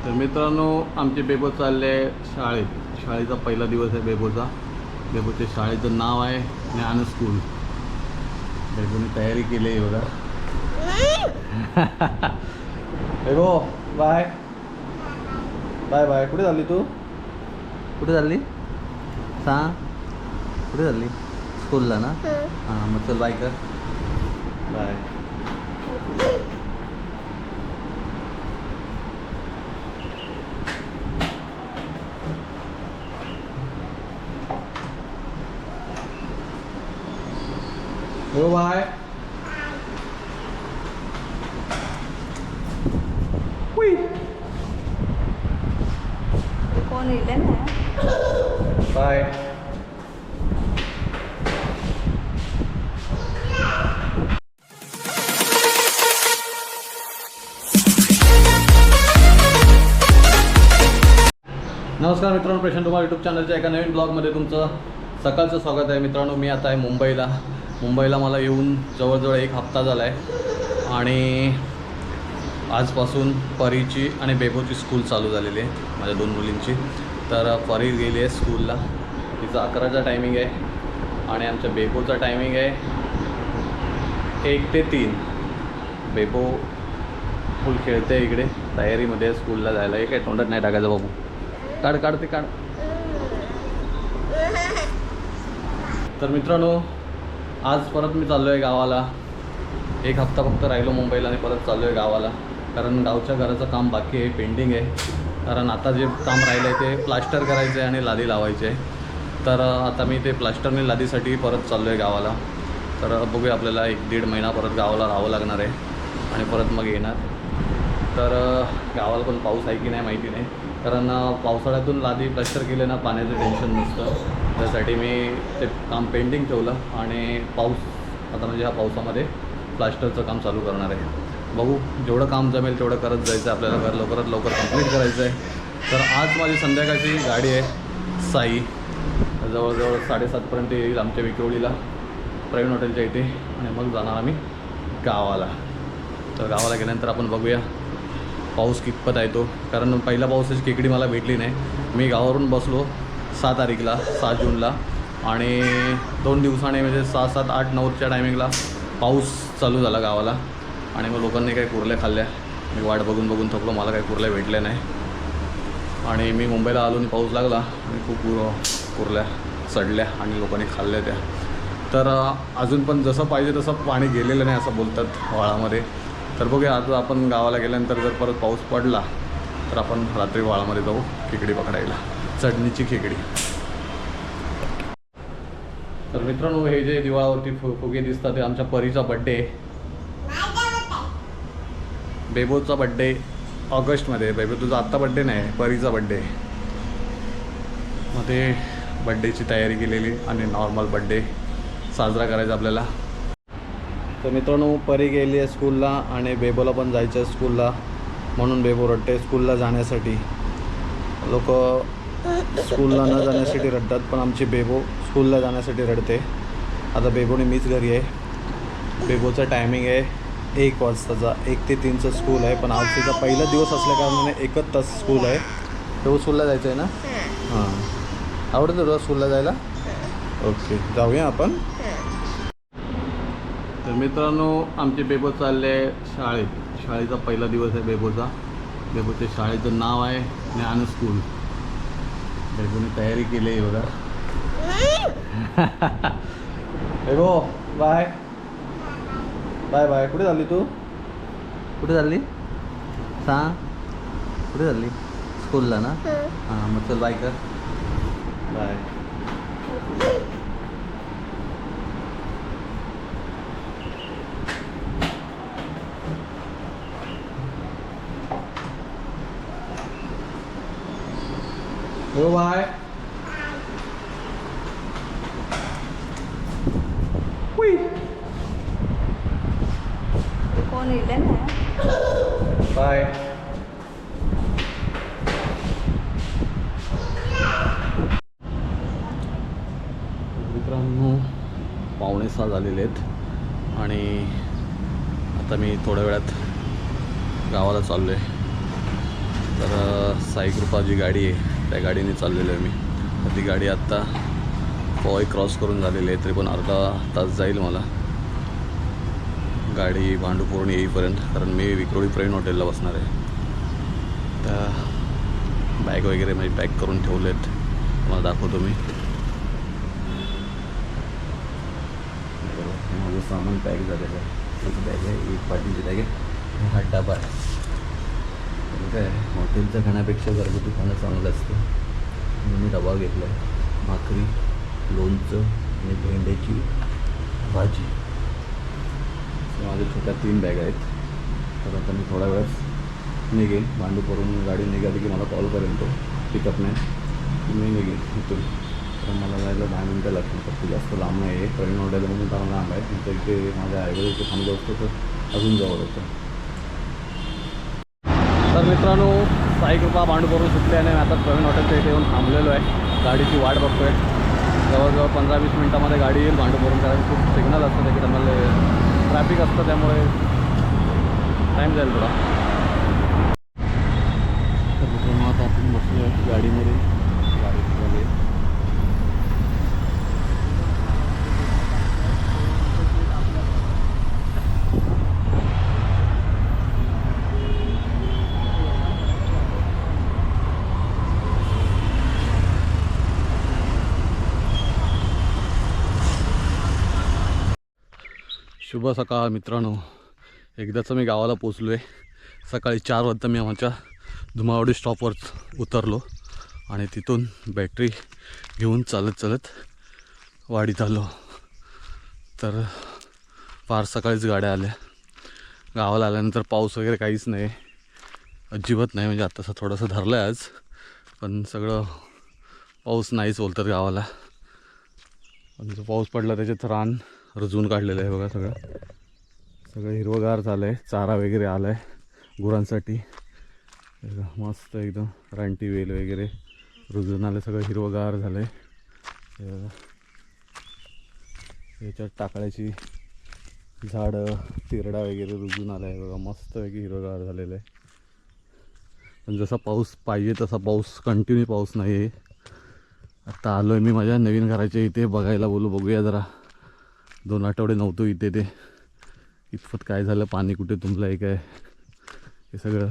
तर मित्रांनो आमचे बेबो चालले शाळेचा पहिला दिवस आहे बेबोचा. बेबोच्या शाळेचं नाव आहे ज्ञान स्कूल. बेबोने तयारी केली आहे बघा. बेबो बाय बाय बाय. कुठे चालली तू? कुठे चालली सांग? कुठे चालली? स्कूलला ना? हां मग चल बाय कर. बाय. हो बाय. कोण येईल ना? बाय. नमस्कार मित्रांनो, प्रशांत कुमार यूट्यूब चॅनलच्या एका नवीन ब्लॉगमध्ये तुमचं सकाळचं स्वागत आहे. मित्रांनो मी आता आहे मुंबईला मला येऊन जवळजवळ 1 हप्ता झाला आहे आणि आजपासून परीची आणि बेबोची स्कूल चालू झालेली आहे माझ्या 2 मुलींची. तर परी गेली आहे स्कूलला, तिचं 11चा टायमिंग आहे आणि आमच्या बेबोचा टायमिंग आहे 1 ते 3. बेबो फुल खेळते इकडे, तयारीमध्ये स्कूलला जायला. हे काय तोंडात नाही टाकायचं बाबू. काढ ते काढ. तर मित्रांनो आज परत मी चाललो आहे गावाला. 1 हप्ता फक्त राहिलो मुंबईला आणि परत चाललो आहे गावाला, कारण गावच्या घराचं काम बाकी आहे, पेंडिंग आहे. कारण आता जे काम राहिलं आहे ते प्लास्टर करायचं आहे आणि लादी लावायची आहे. तर आता मी ते प्लास्टर आणि लादीसाठी परत चाललो आहे गावाला. तर बघूया, आपल्याला 1-1.5 महिना परत गावाला राहावं लागणार आहे आणि परत मग येणार. तर गावाला पण पाऊस आहे की नाही माहिती नाही, कारण पावसाळ्यातून लादी प्लास्टर केले ना पाण्याचं टेन्शन नसतं. त्यासाठी मी ते काम पेंडिंग ठेवलं आणि पाऊस आता म्हणजे ह्या पावसामध्ये प्लास्टरचं काम चालू करणार आहे. बघू, जेवढं काम जमेल तेवढं करत जायचं, आपल्याला घर लवकरात लवकर कंप्लीट करायचं आहे. तर आज माझी संध्याकाळची गाडी आहे साई, जवळजवळ 7:30पर्यंत येईल आमच्या विक्रोळीला प्रवीण हॉटेलच्या इथे आणि मग जाणार आम्ही गावाला. तर गावाला गेल्यानंतर आपण बघूया पाऊस कितपत आहे तो, कारण पहिला पावसाची खेकडी मला भेटली नाही. मी गावावरून बसलो 6 तारीखला 6 जूनला आणि 2 दिवसाने म्हणजे 6, 7, 8, 9च्या टायमिंगला पाऊस चालू झाला गावाला आणि मग लोकांनी काही कुर्ल्या खाल्ल्या. मी वाट बघून थकलो, मला काही कुर्ल्या भेटल्या नाही आणि मी मुंबईला आलो आणि पाऊस लागला आणि खूप कुर्ल्या सडल्या आणि लोकांनी खाल्ल्या त्या. तर अजून पण जसं पाहिजे तसं पाणी गेलेलं नाही असं बोलतात वाळामध्ये. तर बघूया, आज आपण गावाला गेल्यानंतर जर परत पाऊस पडला तर आपण रात्री वाळामध्ये जाऊ खेकडी पकडायला, चढणीची खेकडी. तर मित्रांनो, हे जे दिवाळावरती फुगे दिसतात ते आमच्या परीचा बड्डे, बेबोचा बड्डे ऑगस्टमध्ये. बेबो तुझा आत्ता बड्डे नाही, परीचा बड्डे. मग ते बड्डेची तयारी केलेली आणि नॉर्मल बड्डे साजरा करायचा आपल्याला. तर मित्रांनो, परी गेली आहे स्कूलला आणि बेबोला पण जायचं आहे स्कूलला, म्हणून बेबो रडते स्कूलला जाण्यासाठी. लोक स्कूलला न जाण्यासाठी रडतात, पण आमची बेबो स्कूलला जाण्यासाठी रडते. आता बेबोने मीच घरी आहे. बेबोचा टायमिंग आहे 1 वाजताचा, 1 ते 3चं स्कूल आहे. पण आज तिचा पहिला दिवस असल्याकारणाने 1च तास स्कूल आहे. बेबो स्कूलला जायचं आहे ना? हां, आवडतं तुला स्कूलला जायला? ओके, जाऊया आपण. तर मित्रांनो आमचे बेबो चालले शाळेचा पहिला दिवस आहे बेबोचा. बेबोच्या शाळेचं नाव आहे ज्ञान स्कूल. बेबोने तयारी केली आहे बघा. बेबो बाय बाय बाय. कुठे चालली तू? कुठे चालली सांग? कुठे चालली? स्कूलला ना? हां मग चल बाय कर. बाय. हो बाय. कोण येईल ना? बाय. मित्रांनो 5:45 झालेले आहेत आणि आता मी थोड्या वेळात गावाला चाललो आहे. तर साई कृपा जी गाडी आहे त्या गाडीने चाललेलो आहे मी. तर ती गाडी आत्ता पवई क्रॉस करून झालेली आहे, तरी पण अर्धा तास जाईल मला गाडी भांडूपूर्ण येईपर्यंत, कारण मी विक्रोळी प्रवीण हॉटेलला बसणार आहे. त्या बॅग वगैरे म्हणजे पॅक करून ठेवलेत, तुम्हाला दाखवतो मी. माझं सामान पॅक झालेलं आहे. त्याची बॅग आहे, एक पाठीची बॅग आहे, हा डबा आहे. काय हॉटेलचं खाण्यापेक्षा घरगुती खाणं चांगलं असतं म्हणून मी डबा घेतला आहे. भाकरी, लोणचं आणि भेंड्याची भाजी. माझ्या छोट्या 3 बॅग आहेत. तर आता मी थोड्या वेळात निघेन. भांडूपवरून गाडी निघाली की मला कॉल करेन तो पिकअप नाही, मी निघेन इथून. तर मला जायला 10 मिनटं लागतील, फक्त जास्त लांब नाही आहे. प्रवीण हॉटेल म्हणून तर लांब आहे, नंतर इथे माझ्या आईकडे इथे थांबलो असतो तर अजून जवळ होतं. तर मित्रांनो, साई कृपा भांडूपवरून सुटल्याने मी आता प्रवीण हॉटेलच्या इथे येऊन थांबलेलो आहे. गाडीची वाट बघतो आहे. जवळजवळ 15-20 मिनटामध्ये गाडी येईल भांडूपवरून, कारण खूप सिग्नल असतं तिकडे, मला ट्रॅफिक असतं त्यामुळे टाईम जाईल थोडा. तर मित्रांनो, आता आपण बसलो आहे गाडीमध्ये. गाडीमध्ये शुभ सकाळ मित्रांनो. एकदाचं मी गावाला पोचलो आहे. सकाळी 4 वाजता मी आमच्या धुमावडी स्टॉपवर उतरलो आणि तिथून बॅटरी घेऊन चालत वाडीत आलो. तर फार सकाळीच गाड्या आल्या. गावाला आल्यानंतर पाऊस वगैरे काहीच नाही, अजिबात नाही. म्हणजे आत्तासा थोडंसं धरलं आहे आज, पण सगळं पाऊस नाहीच बोलतात गावाला. पण जो पाऊस पडला त्याच्यात रान रुजवून काढलेलं आहे बघा. सगळं हिरवगार झालं आहे. चारा वगैरे आला आहे गुरांसाठी. मस्त एकदम रानटी वेल वगैरे रुजून आलं, सगळं हिरवगार झालं आहे. याच्यात टाकळ्याची झाडं, तिरडा वगैरे रुजून आला आहे बघा. मस्त वगैरे हिरवगार झालेलं आहे. पण जसा पाऊस पाहिजे तसा पाऊस, कंटिन्यू पाऊस नाही आहे. आत्ता आलो आहे मी माझ्या नवीन घराच्या इथे बघायला. बघूया जरा. 2 आठवडे नव्हतो इथे. ते इतपत काय झालं, पाणी कुठे तुंबलं आहे काय, हे सगळं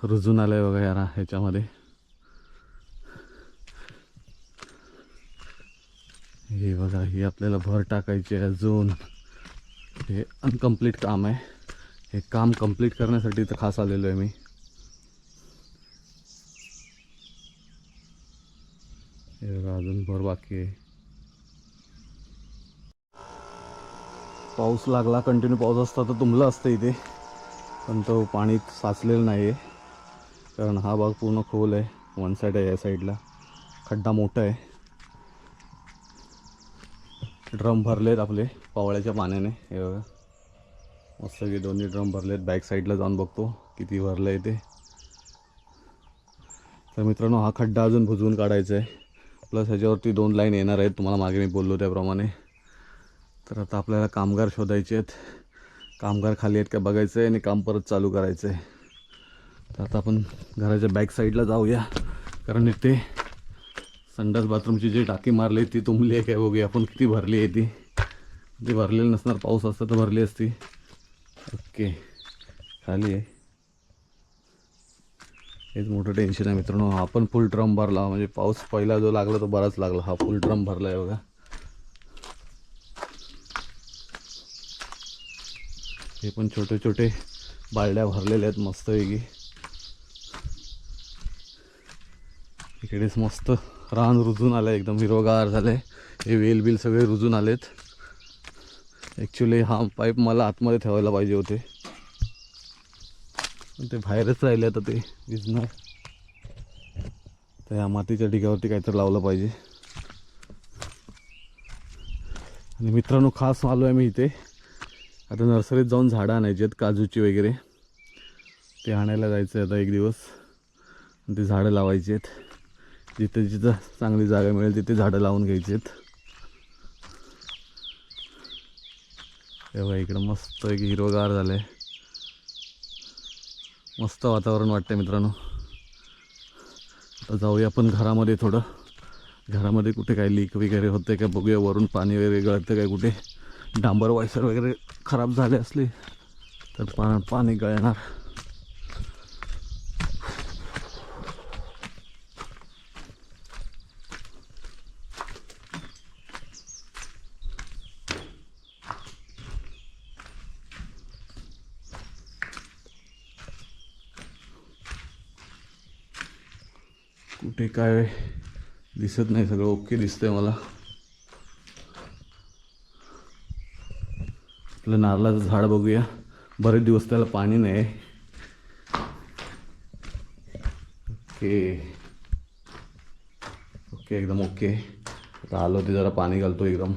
रुजून आलं आहे बघा यार ह्याच्यामध्ये. हे बघा, ही आपल्याला भर टाकायची आहे अजून. हे अनकम्प्लीट काम आहे. हे काम कंप्लीट करण्यासाठी तर खास आलेलो आहे मी. हे बघा, अजून भर बाकी आहे. पाऊस लागला, कंटिन्यू पाऊस असता तर तुंबलं असतं इथे, पण तो पाणी साचलेलं नाही आहे. कारण हा भाग पूर्ण खोल आहे. वन साईड आहे, या साईडला खड्डा मोठा आहे. ड्रम भरलेत आपले पावळ्याच्या पाण्याने. हे बघा, मस्त की 2 ड्रम भरलेत. बॅक साईडला जाऊन बघतो किती भरलं आहे ते. तर मित्रांनो, हा खड्डा अजून बुजवून काढायचा आहे. प्लस ह्याच्यावरती 2 लाईन येणार आहेत, तुम्हाला मागे मी बोललो त्याप्रमाणे. तर आता आपल्याला कामगार शोधायचे आहेत. कामगार खाली आहेत का बघायचं आहे आणि काम परत चालू करायचं आहे. तर आता आपण घराच्या बॅक साईडला जाऊया, कारण इथे संडास बाथरूमची जी टाकी मारली ती तुंबली आहे काय बघूया आपण, किती भरली आहे ती भरलेली नसणार. पाऊस असता तर भरली असती. ओके, खाली आहे. हेच मोठं टेन्शन आहे मित्रांनो. हा पण फुल ड्रम भरला, म्हणजे पाऊस पहिला जो लागला तो बराच लागला. हा फुल ड्रम भरला आहे बघा. हे पण छोटे छोटे बालड्या भरलेल्या आहेत मस्तपैकी. इकडेच मस्त रान रुजून आलं आहे, एकदम हिरवगार झालं आहे. हे वेल बिल सगळे रुजून आलेत. ॲक्च्युली हा पाईप मला आतमध्ये ठेवायला पाहिजे होते, पण ते बाहेरच राहिले. आता ते भिजणार. तर ह्या मातीच्या ढिगावरती काहीतरी लावलं पाहिजे. आणि मित्रांनो, खास आलो आहे मी इथे. आता नर्सरीत जाऊन झाडं आणायची आहेत, काजूची वगैरे. ते आणायला जायचं आहे आता एक दिवस. ते झाडं लावायची आहेत. जिथे जिथं चांगली जागा मिळेल तिथे झाडं लावून घ्यायची आहेत. तेव्हा इकडं मस्त एक हिरवगार झालं आहे. मस्त वातावरण वाटतं मित्रांनो. आता जाऊया आपण घरामध्ये थोडं. घरामध्ये कुठे काही लीक वगैरे होते का बघूया. वरून पाणी वगैरे गळतं काय, कुठे डांबर वायसर वगैरे खराब झाले असले तर पाणी गळणार. कुठे काय दिसत नाही, सगळं ओके दिसतंय मला. आपलं नारळाचं झाड बघूया. बरेच दिवस त्याला पाणी नाही. ओके ओके एकदम ओके. आता आलो ते जरा पाणी घालतो. एकदम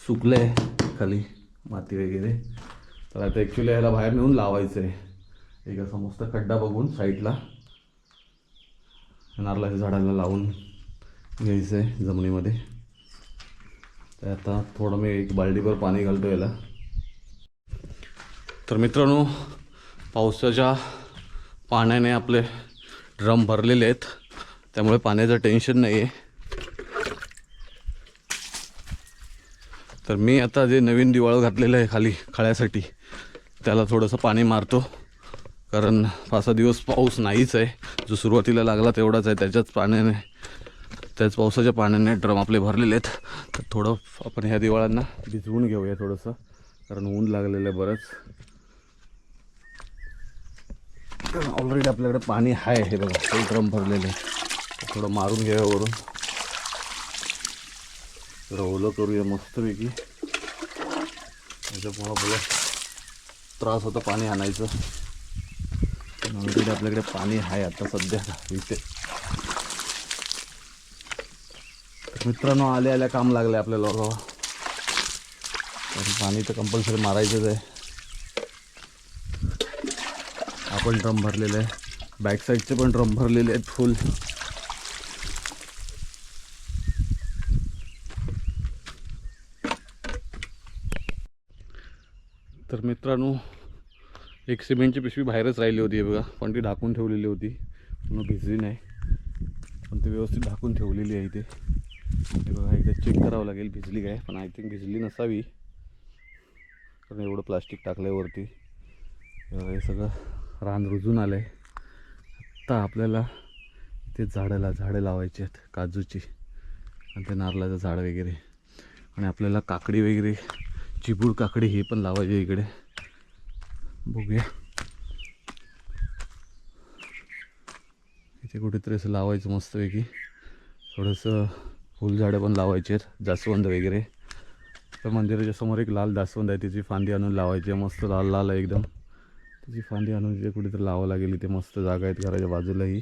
सुकलं आहे खाली माती वगैरे. तर आता ॲक्च्युली ह्याला बाहेर नेऊन लावायचं आहे. एक असा मस्त खड्डा बघून साईडला नारळाच्या झाडाला लावून घ्यायचं आहे जमिनीमध्ये. तर आता थोडं मी एक बाल्टीभर पाणी घालतो याला. तर मित्रांनो, पावसाच्या पाण्याने आपले ड्रम भरलेले आहेत, त्यामुळे पाण्याचं टेन्शन नाही आहे. तर मी आता जे नवीन दिवाळं घातलेलं आहे खाली खळ्यासाठी, त्याला थोडंसं पाणी मारतो. कारण 5-6 दिवस पाऊस नाहीच आहे. जो सुरुवातीला लागला तेवढाच आहे. त्याच पावसाच्या पाण्याने ड्रम आपले भरलेले आहेत. तर थोडं आपण ह्या दिवाळांना भिजवून घेऊया थोडंसं, कारण ऊन लागलेलं आहे बरंच. कारण ऑलरेडी आपल्याकडे पाणी आहे. हे बघा, ते ड्रम भरलेले आहे. थोडं मारून घेऊया वरून. थोडं ओलं करूया मस्तपैकी. त्याच्यामुळं मला त्रास होता पाणी आणायचं. ऑलरेडी आपल्याकडे पाणी आहे आता सध्या इथे. मित्रांनो, आल्या काम लागलं आपल्याला बाबा. पाणी तर कंपल्सरी मारायचंच आहे. आपण ड्रम भरलेले आहे. बॅक साईडचे पण ड्रम भरलेले आहेत फुल. तर मित्रांनो, एक सिमेंटची पिशवी बाहेरच राहिली होती बघा, पण ती ढाकून ठेवलेली होती. पुन्हा भिजली नाही, पण ती व्यवस्थित ढाकून ठेवलेली आहे इथे. ते बघा, एकदा चेक करावं लागेल भिजली काय. पण आय थिंक भिजली नसावी, कारण एवढं प्लास्टिक टाकलं आहे वरती. हे सगळं रान रुजून आलं आहे. आत्ता आपल्याला इथे झाडं लावायची आहेत, काजूची आणि ते नारळाचं झाड वगैरे. आणि आपल्याला काकडी वगैरे, चिबूड काकडी हे पण लावायचे इकडे. बघूया इथे कुठेतरी असं लावायचं मस्तपैकी. थोडंसं फुलझाडं पण लावायचे आहेत, जास्वंद वगैरे. तर मंदिराच्या समोर एक लाल जास्वंद आहे, त्याची फांदी आणून लावायची आहे. मस्त लाल लाल आहे एकदम. त्याची फांदी आणून तिथे कुठेतरी लावावं लागेल. इथे मस्त जागा आहेत घराच्या बाजूलाही.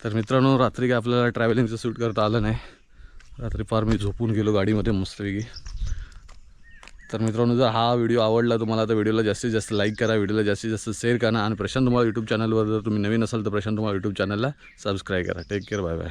तर मित्रांनो, रात्री काय आपल्याला ट्रॅव्हलिंगचं शूट करता आलं नाही. रात्री फार मी झोपून गेलो गाडीमध्ये मस्तपैकी. तर मित्रांनो, जर हा व्हिडिओ आवडला तुम्हाला तर व्हिडिओला जास्तीत जास्त लाईक करा, व्हिडिओला जास्तीत जास्त शेअर करा. आणि प्रशांत धुमाळ यूट्यूब चॅनलवर जर तुम्ही नवीन असाल तर प्रशांत धुमाळ यूट्यूब चॅनलला सबस्क्राईब करा. Take care, bye bye.